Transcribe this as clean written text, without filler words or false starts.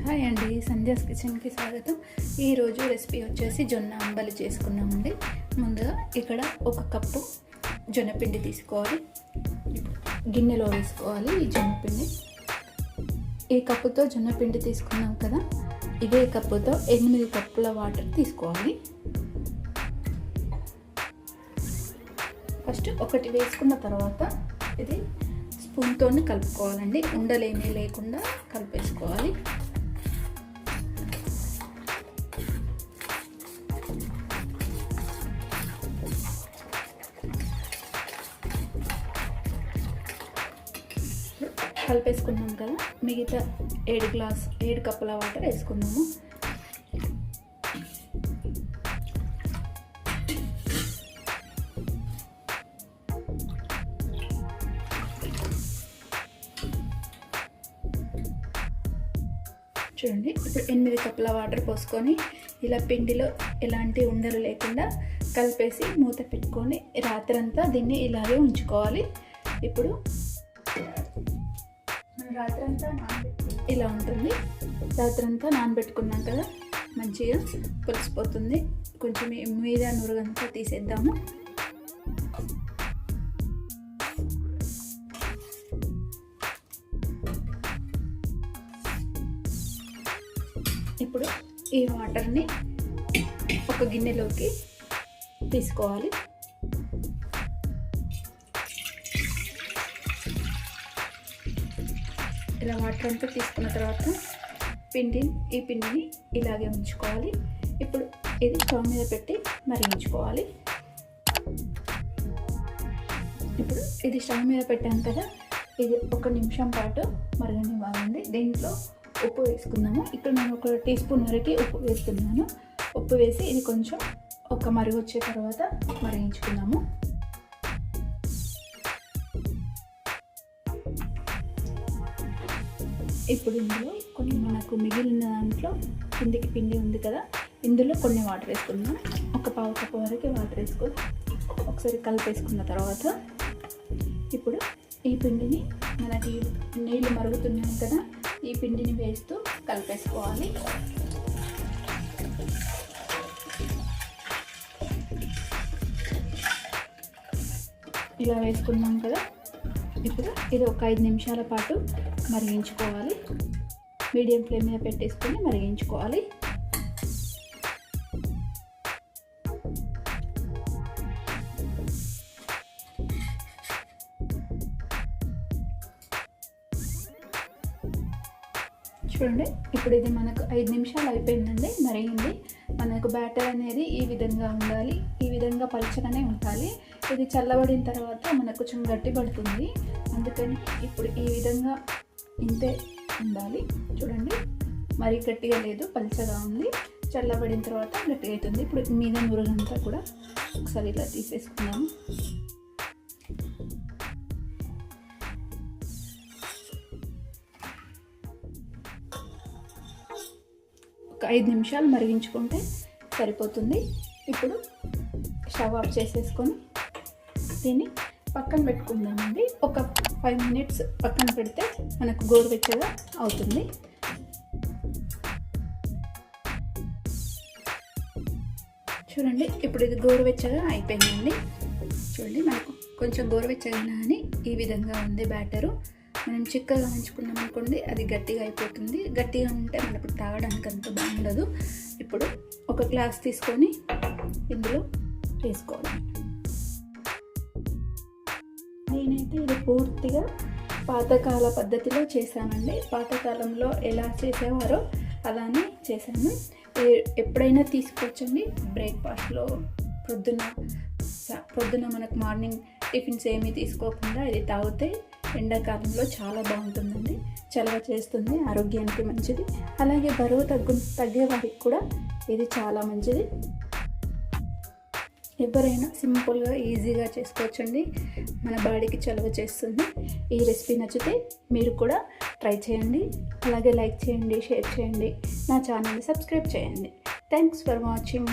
Hi అండి, సంధ్యాస్ కిచెన్కి స్వాగతం. ఈరోజు రెసిపీ వచ్చేసి జొన్న అంబలి చేసుకున్నామండి. ముందుగా ఇక్కడ 1 కప్పు జొన్నపిండి తీసుకోవాలి. గిన్నెలో వేసుకోవాలి ఈ జొన్నపిండి. ఈ కప్పుతో జొన్నపిండి తీసుకున్నాం కదా, ఇదే కప్పుతో 8 కప్పుల వాటర్ తీసుకోవాలి. ఫస్ట్ ఒకటి వేసుకున్న తర్వాత ఇది స్పూన్తో కలుపుకోవాలండి. ఉండలేమీ లేకుండా కలిపేసుకోవాలి. కలిపేసుకున్నాం కదా, మిగతా 7 కప్పుల వాటర్ వేసుకున్నాము. చూడండి, ఇప్పుడు 8 కప్పుల వాటర్ పోసుకొని ఇలా పిండిలో ఎలాంటి ఉండలు లేకుండా కలిపేసి మూత పెట్టుకొని రాత్రంతా దీన్ని ఇలాగే ఉంచుకోవాలి. ఇప్పుడు రాత్రంతా ఇలా ఉంటుంది. రాత్రంతా నానబెట్టుకున్నాం కదా, మంచిగా పులిసిపోతుంది. కొంచెం మీద నురుగంతా తీసేద్దాము. ఇప్పుడు ఈ వాటర్ని ఒక గిన్నెలోకి తీసుకోవాలి. ఇలా వాటర్ అంతా తీసుకున్న తర్వాత ఈ పిండిని ఇలాగే ఉంచుకోవాలి. ఇప్పుడు ఇది స్టవ్ మీద పెట్టి మరిగించుకోవాలి. ఇప్పుడు ఇది స్టవ్ మీద పెట్టాను కదా, ఇది 1 నిమిషం పాటు మరగనివ్వాలండి. దీంట్లో ఉప్పు వేసుకుందాము. ఇక్కడ నేను 1 టీ స్పూన్ వరకు ఉప్పు వేస్తున్నాను. ఉప్పు వేసి ఇది కొంచెం ఒక మరుగు వచ్చే తర్వాత మరిగించుకుందాము. ఇప్పుడు ఇందులో కొన్ని మనకు మిగిలిన దాంట్లో కిందికి పిండి ఉంది కదా, ఇందులో కొన్ని వాటర్ వేసుకుందాం. 1 పావు కప్పు వరకు వాటర్ వేసుకొని ఒకసారి కలిపేసుకున్న తర్వాత ఇప్పుడు ఈ పిండిని మనకి నీళ్ళు మరుగుతున్నాయి కదా, ఈ పిండిని వేస్తూ కలిపేసుకోవాలి. ఇలా వేసుకున్నాం కదా, ఇప్పుడు ఇది ఒక 5 నిమిషాల పాటు మరిగించుకోవాలి. మీడియం ఫ్లేమ్ మీద పెట్టేసుకొని మరిగించుకోవాలి. చూడండి, ఇప్పుడు ఇది మనకు 5 నిమిషాలు అయిపోయిందండి, మరిగింది. మనకు బ్యాటర్ అనేది ఈ విధంగా ఉండాలి, ఈ విధంగా పలుచగానే ఉండాలి. ఇది చల్లబడిన తర్వాత మనకు కొంచెం గట్టి పడుతుంది. అందుకని ఇప్పుడు ఈ విధంగా ఇంతే ఉండాలి. చూడండి, మరీ గట్టిగా లేదు, పలుచగా ఉంది. చల్లబడిన తర్వాత గట్టిగా అవుతుంది. ఇప్పుడు మీద నురగంతా కూడా ఒకసారి ఇలా తీసేసుకున్నాము. ఒక 5 నిమిషాలు మరిగించుకుంటే సరిపోతుంది. ఇప్పుడు స్టవ్ ఆఫ్ చేసేసుకొని దీన్ని పక్కన పెట్టుకుందామండి. ఒక 5 మినిట్స్ పక్కన పెడితే మనకు గోరువెచ్చగా అవుతుంది. చూడండి, ఇప్పుడు ఇది గోరువెచ్చగా అయిపోయిందండి. చూడండి, మనకు కొంచెం గోరువెచ్చగా కానీ ఈ విధంగా ఉంది బ్యాటరు. మనం చిక్కగా ఉంచుకున్నాం అనుకోండి, అది గట్టిగా అయిపోతుంది. గట్టిగా ఉంటే మనకు తాగడానికి అంత బాగుండదు. ఇప్పుడు ఒక గ్లాస్ తీసుకొని ఇందులో వేసుకోవాలి. నేనైతే ఇది పూర్తిగా పాతకాల పద్ధతిలో చేశానండి. పాతకాలంలో ఎలా చేసేవారో అలానే చేశాను. ఎప్పుడైనా తీసుకోవచ్చండి. బ్రేక్ఫాస్ట్లో పొద్దున మనకు మార్నింగ్ టిఫిన్స్ ఏమీ తీసుకోకుండా ఇది తాగితే ఎండాకాలంలో చాలా బాగుంటుందండి. చలవ చేస్తుంది, ఆరోగ్యానికి మంచిది. అలాగే బరువు తగ్గే వారికి కూడా ఇది చాలా మంచిది. ఎవరైనా సింపుల్గా ఈజీగా చేసుకోవచ్చండి. మన బాడీకి చలవ చేస్తుంది. ఈ రెసిపీ నచ్చితే మీరు కూడా ట్రై చేయండి. అలాగే లైక్ చేయండి, షేర్ చేయండి, నా ఛానల్ని సబ్స్క్రైబ్ చేయండి. Thanks for watching.